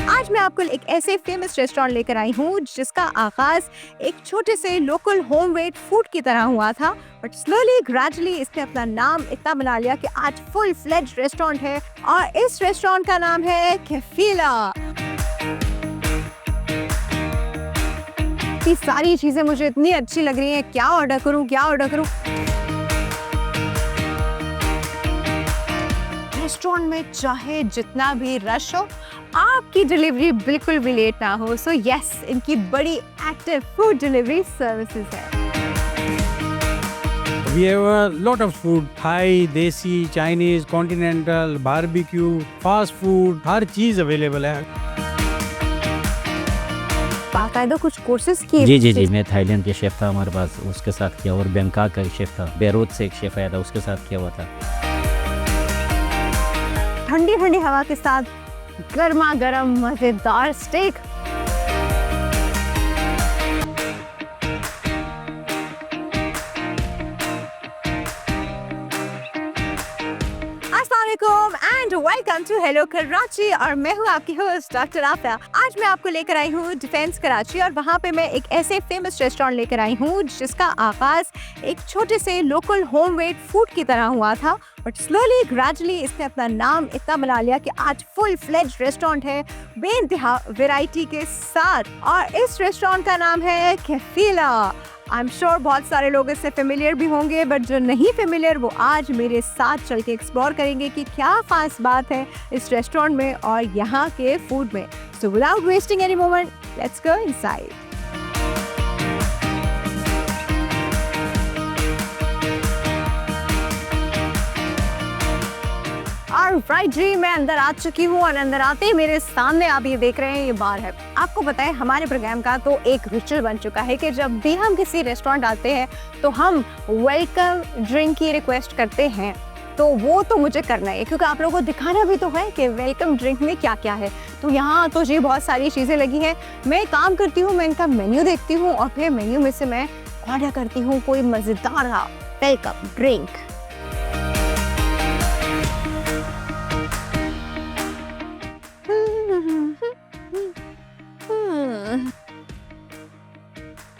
आज मैं आपको एक ऐसे फेमस रेस्टोरेंट लेकर आई हूँ जिसका आगाज एक छोटे से लोकल होम मेड फूड की तरह हुआ था, बट स्लोली ग्रेजुअली इसने अपना नाम इतना बना लिया कि आज फुल फ्लेज्ड रेस्टोरेंट है और इस रेस्टोरेंट का नाम है कैफिला। ये सारी चीजें मुझे इतनी अच्छी लग रही हैं, क्या ऑर्डर करूँ क्या ऑर्डर करूँ। रेस्टोरेंट में चाहे जितना भी रश हो, आपकी डिलीवरी बिल्कुल भी लेट ना हो। सो यस, इनकी बड़ी एक्टिव फूड डिलीवरी सर्विसेज है। We have a lot of food, Thai, Desi, Chinese, Continental, Barbecue, fast food, हर चीज अवेलेबल है। बाकायदा कुछ कोर्सेज किए? जी, मैं थाईलैंड के शेफ था हमारे पास, उसके साथ किया, और बैंकॉक का शेफ था, बेरूत से एक शेफ आया था, उसके साथ किया हुआ था। ठंडी ठंडी हवा के साथ गर्मा गर्म मजेदार steak. And welcome to hello Karachi, और मैं हूँ आपकी होस्ट डॉक्टर आफिया। आज मैं आपको लेकर आई हूँ डिफेंस कराची, और वहाँ पे मैं एक ऐसे फेमस रेस्टोरेंट लेकर आई हूँ जिसका आगाज एक छोटे से लोकल होम मेड फूड की तरह हुआ था, बट स्लोली ग्रेजुअली इसने अपना नाम इतना बना लिया कि आज फुल फ्लेज्ड रेस्टोरेंट है बेइंतहा वैरायटी के साथ, और इस रेस्टोरेंट का नाम है कैफिला। आई एम श्योर बहुत सारे लोग इससे फेमिलियर भी होंगे, बट जो नहीं फेमिलियर वो आज मेरे साथ चल के एक्सप्लोर करेंगे कि क्या खास बात है इस रेस्टोरेंट में और यहाँ के फूड में। So without wasting any moment, let's go inside. Right जी, मैं अंदर आ चुकी हूँ, और अंदर आते ही मेरे सामने आप ये देख रहे हैं, ये बार है। आपको पता है हमारे प्रोग्राम का तो एक रिचुअल बन चुका है कि जब भी हम किसी रेस्टोरेंट आते हैं तो हम वेलकम ड्रिंक की रिक्वेस्ट करते हैं। तो वो तो मुझे करना है, क्योंकि आप लोगों को दिखाना भी तो है कि वेलकम ड्रिंक में क्या क्या है। तो यहाँ तो जी बहुत सारी चीज़ें लगी हैं। मैं काम करती हूँ, मैं इनका मेन्यू देखती हूँ और फिर मेन्यू में से मैं ऑर्डर करती हूँ कोई मज़ेदार वेलकम ड्रिंक।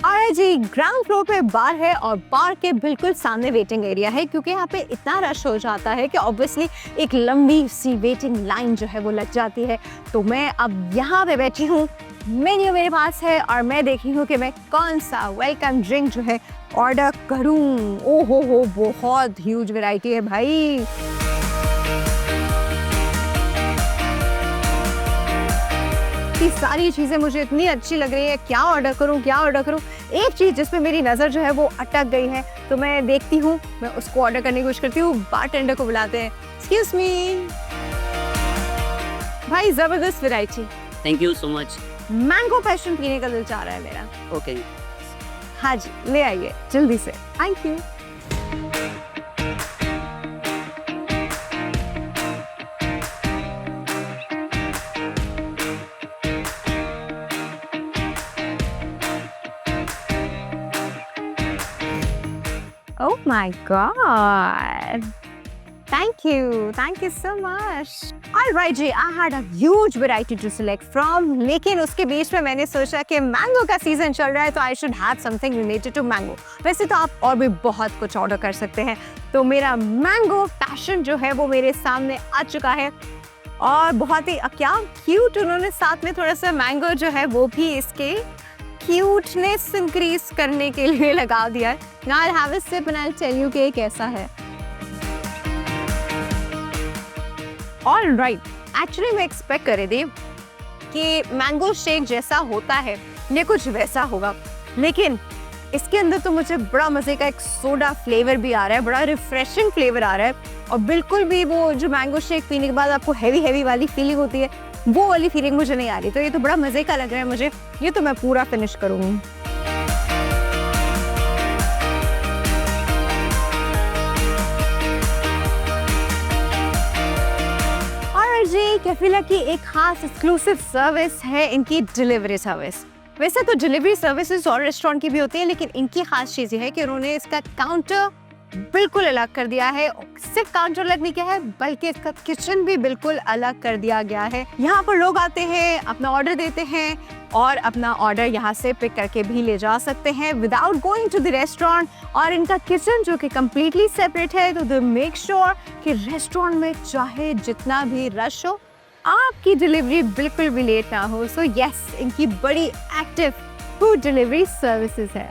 और जी ग्राउंड फ्लोर पे बार है, और बार के बिल्कुल सामने वेटिंग एरिया है, क्योंकि यहाँ पे इतना रश हो जाता है कि ऑब्वियसली एक लंबी सी वेटिंग लाइन जो है वो लग जाती है। तो मैं अब यहाँ पे बैठी हूँ, मेन्यू मेरे पास है, और मैं देख रही हूँ कि मैं कौन सा वेलकम ड्रिंक जो है ऑर्डर करूँ। ओहो हो, बहुत ह्यूज वैरायटी है भाई। ये सारी चीज़ें मुझे इतनी अच्छी लग रही है, क्या ऑर्डर करूं क्या ऑर्डर करूं। एक चीज़ जिसमें मेरी नज़र जो है वो अटक गई है, तो मैं देखती हूँ, मैं उसको ऑर्डर करने की कोशिश करती हूँ। बारटेंडर को बुलाते हैं। एक्सक्यूज मी भाई, ज़बरदस्त variety. Thank you so much. Mango passion पीने का दिल चाह रहा है मेरा। ओके हाँ जी, ले आइए जल्दी से। Thank you. Oh my God! Thank you so much. All right जी, I had a huge variety to select from, लेकिन उसके बीच में मैंने सोचा कि मैंगो का सीजन चल रहा है तो I should have something related to mango. वैसे तो आप और भी बहुत कुछ ऑर्डर कर सकते हैं, तो मेरा मैंगो पैशन जो है वो मेरे सामने आ चुका है, और बहुत ही क्या क्यूट उन्होंने साथ में थोड़ा सा मैंगो जो है वो भी इसके क्यूटनेस इंक्रीज करने के लिए लगा दिया है। Now I'll have a sip and I'll tell you कि ये कैसा है। All right, actually मैं एक्सपेक्ट कर रही थी कि मैंगो शेक जैसा होता है ये कुछ वैसा होगा, लेकिन इसके अंदर तो मुझे बड़ा मजे का एक सोडा फ्लेवर भी आ रहा है, बड़ा रिफ्रेशिंग फ्लेवर आ रहा है, और बिल्कुल भी वो जो मैंगो शेक पीने के बाद आपको हैवी वाली फीलिंग होती है, वो वाली फीलिंग मुझे नहीं आ रही। तो ये तो बड़ा मजे का लग रहा है मुझे, ये तो मैं पूरा फिनिश करूंगी। और जी कैफिला की एक खास एक्सक्लूसिव सर्विस है इनकी डिलीवरी सर्विस। वैसे तो डिलीवरी सर्विसेज और रेस्टोरेंट की भी होती है, लेकिन इनकी खास चीज़ ये है कि उन्होंने इसका काउंटर बिल्कुल अलग कर दिया है। सिर्फ काउंटर अलग नहीं किया है बल्कि इसका किचन भी बिल्कुल अलग कर दिया गया है। यहाँ पर लोग आते हैं, अपना ऑर्डर देते हैं और अपना ऑर्डर यहाँ से पिक करके भी ले जा सकते हैं without going to the restaurant. और इनका किचन जो कि कम्प्लीटली सेपरेट है, तो दे मेक श्योर कि रेस्टोरेंट में चाहे जितना भी रश हो, आपकी डिलीवरी बिल्कुल भी लेट ना हो। सो यस, इनकी बड़ी एक्टिव फूड डिलीवरी सर्विसेज है।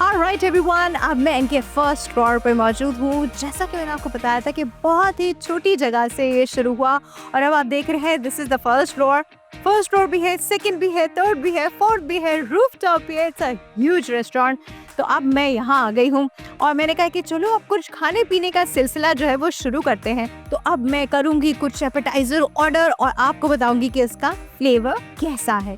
Alright everyone, अब मैं इनके फर्स्ट फ्लोर पर मौजूद हूँ। जैसा कि मैंने आपको बताया था कि बहुत ही छोटी जगह से ये शुरू हुआ और अब आप देख रहे हैं this is the first floor. First floor भी है, सेकंड भी है, थर्ड भी है, फोर्थ भी है, रूफटॉप भी है। It's a huge restaurant. तो अब मैं यहाँ आ गई हूँ और मैंने कहा कि चलो अब कुछ खाने पीने का सिलसिला जो है वो शुरू करते हैं। तो अब मैं करूँगी कुछ एपेटाइजर ऑर्डर और आपको बताऊंगी कि इसका फ्लेवर कैसा है।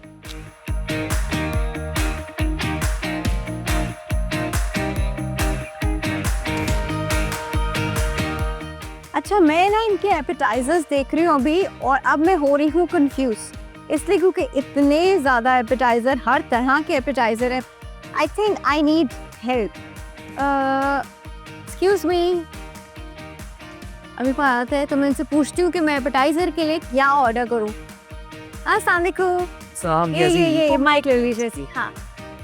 अच्छा, मैं ना इनके एपेटाइजर्स देख रही हूँ अभी और अब मैं हो रही हूँ कंफ्यूज, इसलिए क्योंकि इतने ज़्यादा एपेटाइजर, हर तरह के एपेटाइजर है। I think I need help. Excuse me, अभी पास आता है तो मैं इनसे पूछती हूँ कि मैं एपेटाइजर के लिए क्या ऑर्डर करूँ। अस्सलाम वालेकुम। ये माइक ले लीजिए। हाँ,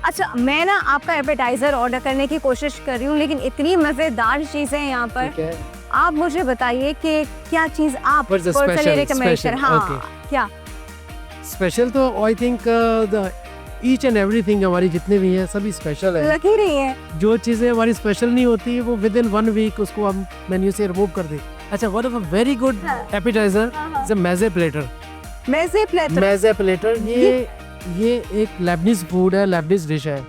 अच्छा, मैं ना आपका एपेटाइजर ऑर्डर करने की कोशिश कर रही हूँ, लेकिन इतनी मज़ेदार चीज़ें हैं यहाँ पर। आप मुझे बताइए कि क्या चीज़ आप पर्सनली रिकमेंड कर। हाँ, क्या स्पेशल? तो I think each and everything हमारी जितने भी हैं सभी स्पेशल है। लग ही रही है। जो चीज़ें हमारी स्पेशल नहीं होती वो विद इन 1 वीक उसको हम मेन्यू से रिमूव कर दें। अच्छा, one of a very good appetizer is a meze platter. Meze platter ये एक लेबनीज फूड है, लेबनीज डिश है।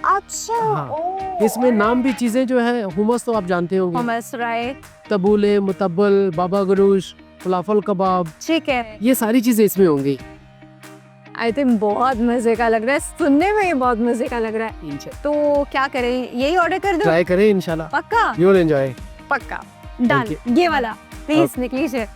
अच्छा, हाँ। इसमें नाम भी चीज़ें जो है, हुमस तो आप जानते होंगे, हुमस, राइट, तबूले, मुतब्बल, बाबा गनूश, फलाफल कबाब, ठीक है, ये सारी चीज़ें इसमें होंगी। आई थिंक बहुत मजे का लग रहा है, सुनने में ही बहुत मजे का लग रहा है। तो क्या करें, यही ऑर्डर कर दो? ट्राई करें इंशाल्लाह, पक्का? You will enjoy. पक्का, डन। ये वाला प्लीज निकलीजिए।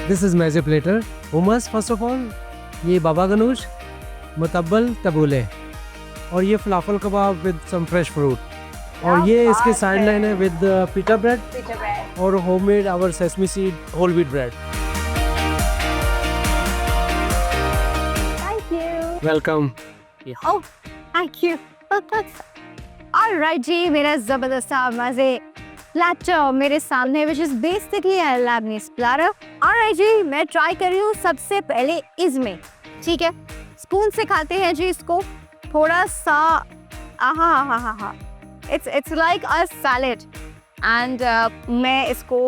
This is meze platter. Hummus first of all, ये बाबा गनूश, मुतब्बल, तबूले, और ये falafel kebab with some fresh fruit, और ये इसके साइड लाइन है विद पीटा ब्रेड और homemade our sesame seed whole wheat bread. Thank you. Welcome. Oh, thank you. Alright जी, मेरा जबरदस्त मजे प्लेटर मेरे सामने, which is basically a Lebanese platter। Alright जी, मैं ट्राई कर रही हूँ सबसे पहले इसमें, ठीक है, स्पून से खाते हैं जी इसको, थोड़ा सा, आहा, it's like a salad and मैं इसको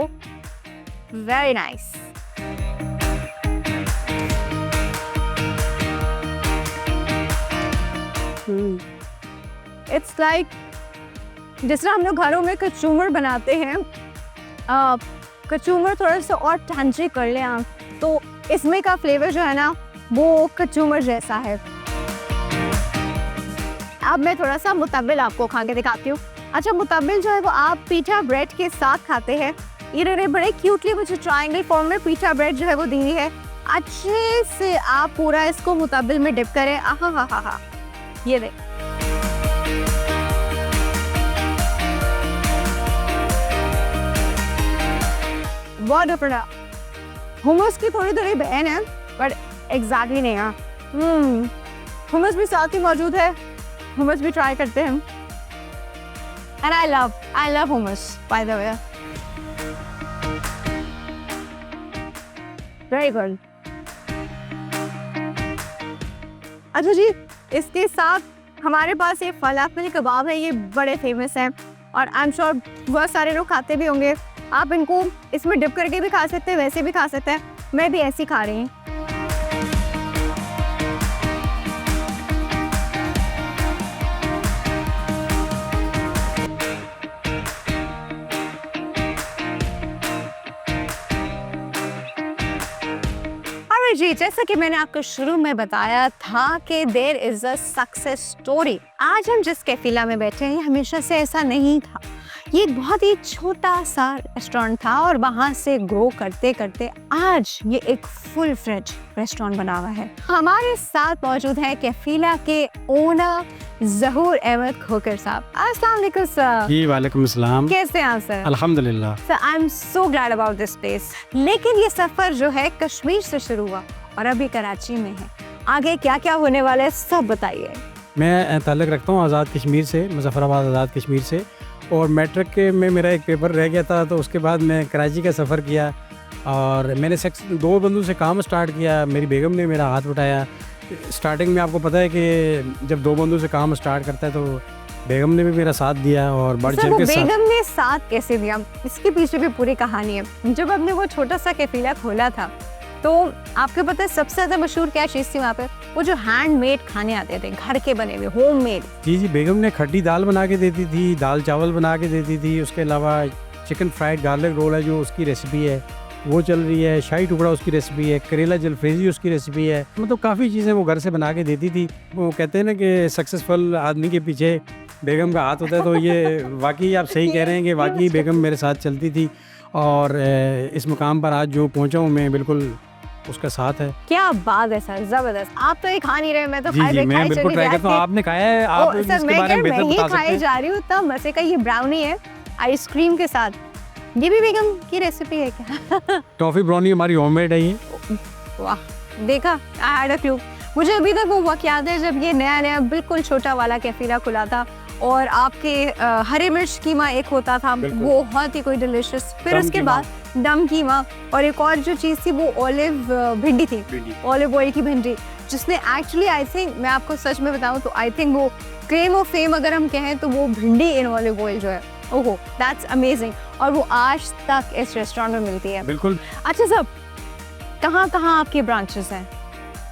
very nice। It's like जिस तरह हम लोग घरों में कचूमर बनाते हैं, कचूमर थोड़ा सा और टंजी कर ले आप, तो इसमें का फ्लेवर जो है ना वो कचूमर जैसा है। अब मैं थोड़ा सा मुतब्बिल आपको खा के दिखाती हूँ। अच्छा, मुतब्बिल जो है वो आप पीठा ब्रेड के साथ खाते हैं। ये बड़े क्यूटली मुझे ट्रायंगल फॉर्म में पीठा ब्रेड जो है वो दी है। अच्छे से आप पूरा इसको मुतब्बिल में डिप करें। आहा, ये देख, बहुत डिफरेंट। हुमस की थोड़ी थोड़ी बहन है बट एग्जैक्टली नहीं है। हुमस भी साथ ही मौजूद है, हुमस भी ट्राई करते हैं। And I love humus by the way, very good. अच्छा जी, इसके साथ हमारे पास ये फलाफल कबाब है, ये बड़े फेमस हैं और आई एम श्योर बहुत सारे लोग खाते भी होंगे। आप इनको इसमें डिप करके भी खा सकते हैं, वैसे भी खा सकते हैं। मैं भी ऐसे ही खा रही हूँ। जी, जैसा कि मैंने आपको शुरू में बताया था कि there is a success story. आज हम जिस कैफिला में बैठे हैं हमेशा से ऐसा नहीं था। ये एक बहुत ही छोटा सा रेस्टोरेंट था और वहाँ से ग्रो करते करते आज ये एक फुल फ्लेज रेस्टोरेंट बना हुआ है। हमारे साथ मौजूद है कैफिला के ओनर ज़हूर अहमद खोकर साहब। अस्सलाम वालेकुम सर। जी वालेकुम अस्सलाम। कैसे हैं सर? अल्हम्दुलिल्लाह। Sir I am so glad about this place. लेकिन ये सफर जो है कश्मीर से शुरू हुआ और अभी कराची में है। आगे क्या क्या होने वाला है सब बताइए। मैं ताल्लुक़ रखता हूँ आज़ाद कश्मीर से, मुज़फ़्फ़राबाद आज़ाद कश्मीर से, और मैट्रिक के में मेरा एक पेपर रह गया था, तो उसके बाद मैं कराची का सफ़र किया और मैंने 2 बंदों से काम स्टार्ट किया। मेरी बेगम ने मेरा हाथ उठाया। स्टार्टिंग में आपको पता है कि जब 2 बंदों से काम स्टार्ट करता है तो बेगम ने भी मेरा साथ दिया और बढ़ सर चढ़ वो के साथ। बेगम ने साथ कैसे दिया, इसके पीछे भी पूरी कहानी है। जब आपने वो छोटा सा कैफिला खोला था तो आपको पता है सबसे ज़्यादा मशहूर क्या चीज़ थी वहाँ पे? वो जो हैंडमेड खाने आते थे, घर के बने हुए, होममेड। जी, बेगम ने खट्टी दाल बना के देती थी, दाल चावल बना के देती थी। उसके अलावा चिकन फ्राइड गार्लिक रोल है जो उसकी रेसिपी है वो चल रही है, शाही टुकड़ा उसकी रेसिपी है, करेला जलफ्रेजी उसकी रेसिपी है। मतलब काफ़ी चीज़ें वो घर से बना के देती थी। वो कहते हैं ना कि सक्सेसफुल आदमी के पीछे बेगम का हाथ होता है, तो ये वाकई आप सही कह रहे हैं कि वाकई बेगम मेरे साथ चलती थी और इस मुकाम पर आज जो पहुँचा हूँ मैं बिल्कुल उसका साथ है। क्या बात है सर, जबरदस्त। आप तो ये खा नहीं रहे, मैं तो जी जी, मैं बिल्कुल ट्राई करता हूँ। आपने खाया है, आप इसके बारे में बेहतर बता सकते हैं। जा रही हूँ तब मजे का। ये ब्राउनी है आइसक्रीम के साथ, ये भी बेगम की रेसिपी है क्या? टॉफ़ी ब्राउनी हमारी होममेड है ये। वाह, देखा, आई हैड अ क्लू। मुझे अभी तक वो वक्त याद है जब ये नया नया बिल्कुल छोटा वाला कैफिला खुला था और आपके हरी मिर्च कीमा एक होता था, वो बहुत ही कोई डिलिशियस। फिर उसके बाद दम कीमा और एक और जो चीज़ थी वो ऑलिव भिंडी थी, ऑलिव ऑयल की भिंडी, जिसने एक्चुअली आई थिंक, मैं आपको सच में बताऊं तो आई थिंक वो क्लेम ऑफ फेम अगर हम कहें तो वो भिंडी इन ऑलिव ऑयल जो है, ओहो दैट्स अमेजिंग। और वो आज तक इस रेस्टोरेंट में मिलती है। बिल्कुल। अच्छा सर, कहाँ कहाँ आपके ब्रांचेस हैं?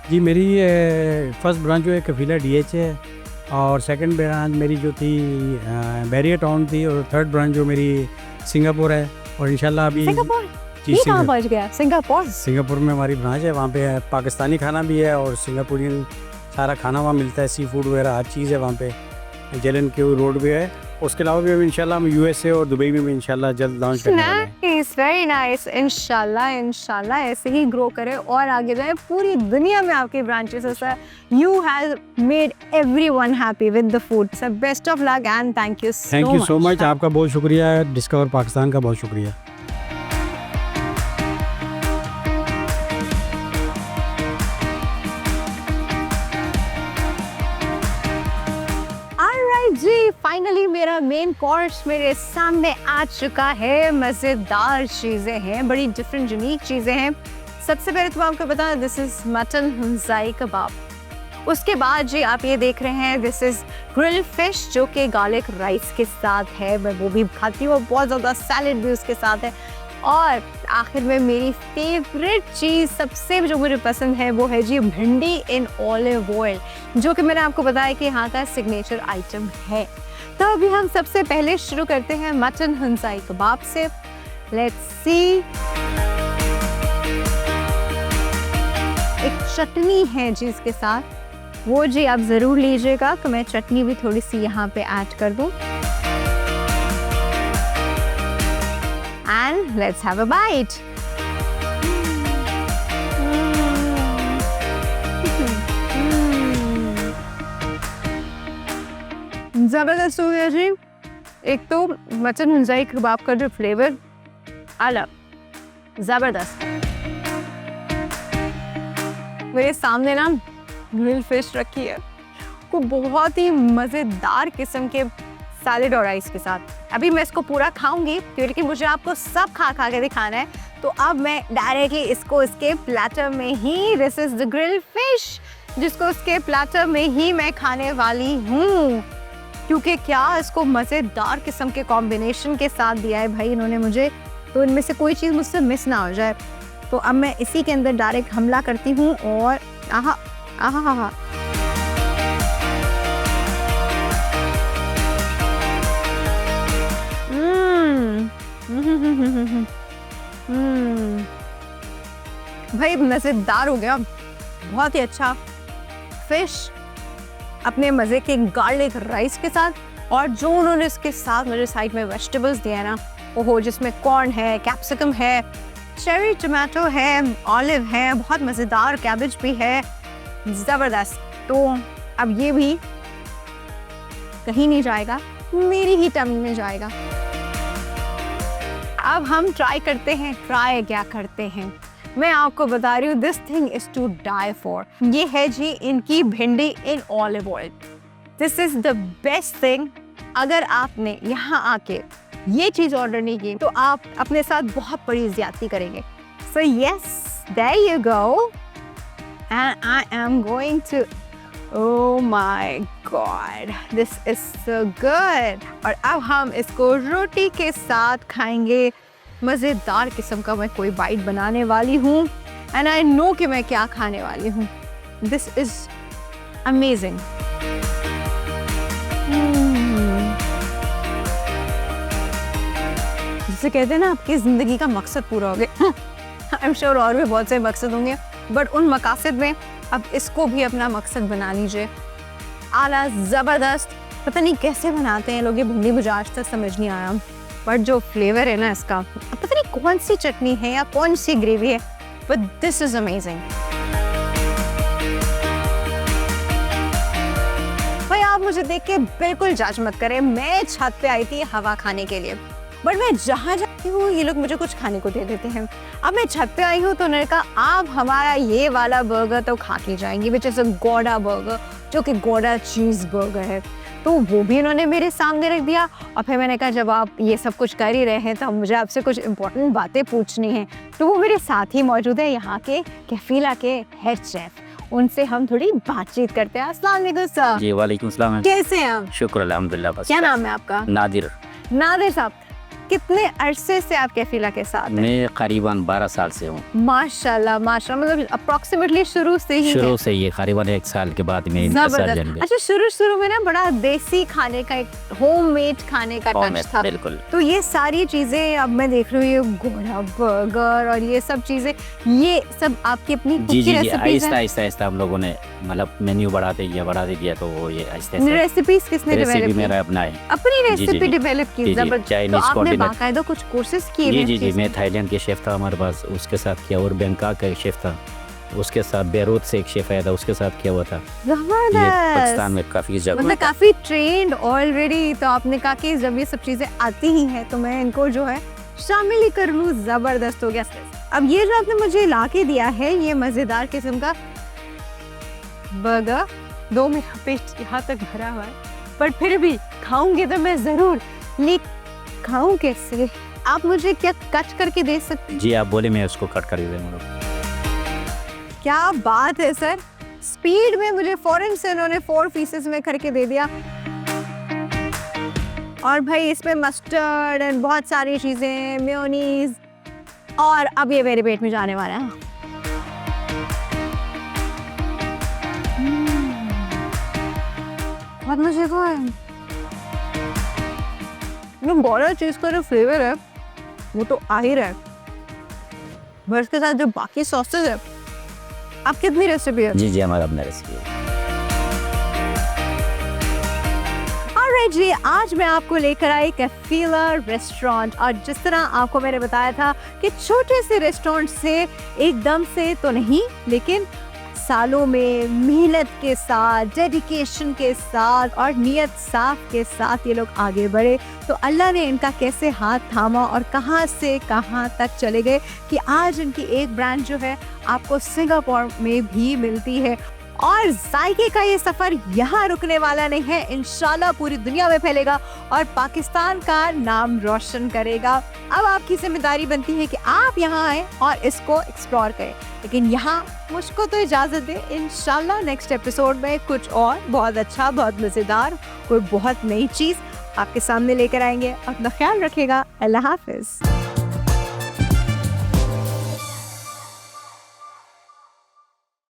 जी, मेरी फर्स्ट ब्रांच जो है कैफिला DH है और सेकंड ब्रांच मेरी जो थी बैरियर टाउन थी और थर्ड ब्रांच जो मेरी सिंगापुर है और इंशाल्लाह अभी सिंगापुर। जी, ये कहाँ पहुँच गया? सिंगापुर। सिंगापुर में हमारी ब्रांच है। वहाँ पे पाकिस्तानी खाना भी है और सिंगापुरियन सारा खाना वहाँ मिलता है, सी फूड वगैरह हर चीज़ है वहाँ पे। जेलन के रोड भी है। उसके अलावा भी इंशाल्लाह हम USA और दुबई में भी इंशाल्लाह जल्द लॉन्च करने वाले हैं। Nice, very nice. इंशाल्लाह ऐसे ही ग्रो करे और आगे जाए। पूरी दुनिया में आपके ब्रांचेस है sir. You have made everyone happy with the food sir. Best of luck and thank you so much. आपका बहुत शुक्रिया, डिस्कवर पाकिस्तान का बहुत शुक्रिया। जी, फाइनली मेरा मेन कोर्स मेरे सामने आ चुका है। मज़ेदार चीज़ें हैं, बड़ी डिफरेंट यूनिक चीज़ें हैं। सबसे पहले तो मैं आपको बता, दिस इज़ मटन हुंजाई कबाब। उसके बाद जी आप ये देख रहे हैं, दिस इज़ ग्रिल फिश जो कि गार्लिक राइस के साथ है। मैं वो भी खाती हूँ और बहुत ज़्यादा सैलेड भी उसके साथ है। और आखिर में मेरी फेवरेट चीज़, सबसे जो मुझे पसंद है, वो है जी भिंडी इन ऑलिव ऑयल, जो कि मैंने आपको बताया कि यहाँ का सिग्नेचर आइटम है। तो अभी हम सबसे पहले शुरू करते हैं मटन हुंजाई कबाब से। Let's see. एक चटनी है जी इसके साथ, वो जी आप ज़रूर लीजिएगा। तो मैं चटनी भी थोड़ी सी यहाँ पे ऐड कर दूँ। And let's have a bite. जबरदस्त हो गया जी। एक तो मटन हुंजाई कबाब का जो फ्लेवर अलग, जबरदस्त। मेरे सामने ना ग्रिल फिश रखी है, वो बहुत ही मज़ेदार किस्म के सैलेड और राइस के साथ। अभी मैं इसको पूरा खाऊंगी क्योंकि मुझे आपको सब खा के दिखाना है। तो अब मैं डायरेक्टली इसको इसके प्लेटर में ही, this is the grill fish, जिसको इसके प्लेटर में ही मैं खाने वाली हूँ। क्योंकि क्या इसको मज़ेदार किस्म के कॉम्बिनेशन के साथ दिया है भाई इन्होंने मुझे, तो इनमें से कोई चीज़ मुझसे मिस ना हो जाए। तो अब मैं इसी के अंदर डायरेक्ट हमला करती हूँ और आहा आहा हा। भाई मज़ेदार हो गया, बहुत ही अच्छा। फिश अपने मज़े के गार्लिक राइस के साथ, और जो उन्होंने इसके साथ मुझे साइड में वेजिटेबल्स दिया है ना, ओहो, जिसमें कॉर्न है, कैप्सिकम है, चेरी टमाटो है, ऑलिव है, बहुत मज़ेदार कैबेज भी है, ज़बरदस्त। तो अब ये भी कहीं नहीं जाएगा, मेरी ही टमी में जाएगा। अब हम ट्राई करते हैं, ट्राई क्या करते हैं, मैं आपको बता रही हूँ, this thing is to die for. ये है जी इनकी bhindi in olive oil. This is the best thing. अगर आपने यहाँ आके ये चीज़ ऑर्डर नहीं की तो आप अपने साथ बहुत बड़ी ज्यादती करेंगे। So yes, there you go, and I am going to, oh my god, this is so good. और अब हम इसको रोटी के साथ खाएंगे। मज़ेदार किस्म का मैं कोई बाइट बनाने वाली हूँ, एंड आई नो कि मैं क्या खाने वाली हूँ। This is amazing. जिसे कहते हैं ना, आपकी ज़िंदगी का मकसद पूरा हो गया। आई एम श्योर और भी बहुत से मकसद होंगे, बट उन मकासद में अब इसको भी अपना मकसद बना लीजिए। आला, ज़बरदस्त। पता नहीं कैसे बनाते हैं लोग ये भिंडी, मुझे आज तक समझ नहीं आया, बट जो फ्लेवर है ना इसका, पता नहीं कौन सी चटनी है या कौन सी ग्रेवी है, बट दिस इज अमेजिंग। भाई आप मुझे देख के बिल्कुल जज मत करें, मैं छत पे आई थी हवा खाने के लिए, बट मैं जहाँ जाती हूँ ये लोग मुझे कुछ खाने को दे देते हैं। अब मैं छत पे आई हूँ तो उन्होंने कहा आप हमारा ये वाला बर्गर तो खा के जाएंगे, which is a Gowda burger, जो कि गौड़ा चीज़ बर्गर है। तो वो भी उन्होंने मेरे सामने रख दिया, और फिर मैंने कहा जब आप ये सब कुछ कर ही रहे हैं तो मुझे आपसे कुछ इंपॉर्टेंट बातें पूछनी हैं। तो वो मेरे साथ ही मौजूद है, यहाँ के कैफीला के हेड शेफ, उनसे हम थोड़ी बातचीत करते हैं। अस्सलाम वालेकुम सर। जी वालेकुम सलाम। कैसे हैं आप? शुक्र अल्हम्दुलिल्लाह। बस क्या नाम है आपका? नादिर। नादिर साहब, कितने अरसे से आप कैफीला के साथ हैं? मैं करीबन 12 साल से हूँ। माशाल्लाह माशाल्लाह, मतलब अप्रोक्सीमेटली शुरू से ही शुरू से ये करीबन 1 साल के बाद में इनका सर्जन भी। अच्छा, शुरू में ना बड़ा देसी खाने का, एक होममेड खाने का टच था। बिल्कुल। तो ये सारी चीजें अब मैं देख रही हूँ, घोड़ा बर्गर और ये सब चीजें, ये सब आपकी अपनी जी जी जी, रेसिपीज हैं? आहिस्ता हम लोगों ने मतलब मेन्यू बढ़ाते दिया तो वो ये आहिस्ता रेसिपीज किसने रेसिपी डेवलप मेरा की? अपना है। अपनी जी, रेसिपी जी। डेवलप की। जी, जबरदस्त। तो चाइनीज आपने कॉर्डिनेट। बाकायदा कुछ कोर्सेज किए? जी, मैं थाईलैंड के शेफ था हमारे पास, उसके साथ किया, और बैंकॉक का एक शेफ था, उसके साथ बेरूत से एक शेफ आया था, उसके साथ किया हुआ था। ये पाकिस्तान में काफ़ी जगह मतलब काफी ट्रेंड ऑलरेडी। तो आपने कहा कि जब ये सब चीजें आती ही हैं तो मैं इनको जो है शामिल ही कर लूँ। जबरदस्त हो गया। अब ये जो आपने मुझे ला के दिया है, ये मजेदार किस्म का बर्गर, दो मेरा पेट यहाँ तक भरा हुआ है, पर फिर भी खाऊंगी तो मैं जरूर। लेकिन खाऊं कैसे? आप मुझे क्या कट करके दे सकते हैं? जी आप बोले, मैं उसको कट कर दूंगा। क्या बात है सर, स्पीड में मुझे फौरन से उन्होंने 4 पीसेस में करके दे दिया। और भाई इसमें मस्टर्ड एंड बहुत सारी चीजें, मेयोनीज, और अब ये मेरे पेट में जाने वाला है। बहुत मजेदार है। ये गौड़ा चीज का जो फ्लेवर है वो तो आ ही रहा है, पर इसके साथ जो बाकी सॉसेस है। आप कितनी रेसिपी है? जी हमारा अपना रेसिपी है। ऑलराइट जी, आज मैं आपको लेकर आई कैफीला रेस्टोरेंट, और जिस तरह आपको मैंने बताया था कि छोटे से रेस्टोरेंट से एकदम से तो नहीं, लेकिन सालों में मेहनत के साथ, डेडिकेशन के साथ और नियत साफ के साथ ये लोग आगे बढ़े। तो अल्लाह ने इनका कैसे हाथ थामा और कहां से कहां तक चले गए कि आज इनकी एक ब्रांच जो है आपको सिंगापुर में भी मिलती है। और जायके का ये सफर यहाँ रुकने वाला नहीं है, इंशाल्लाह पूरी दुनिया में फैलेगा और पाकिस्तान का नाम रोशन करेगा। अब आपकी जिम्मेदारी बनती है कि आप यहाँ आए और इसको एक्सप्लोर करें, लेकिन यहाँ मुझको तो इजाज़त दें। इंशाल्लाह नेक्स्ट एपिसोड में कुछ और बहुत अच्छा, बहुत मज़ेदार, कोई बहुत नई चीज़ आपके सामने लेकर आएंगे। अपना ख्याल रखिएगा। अल्लाह हाफिज़।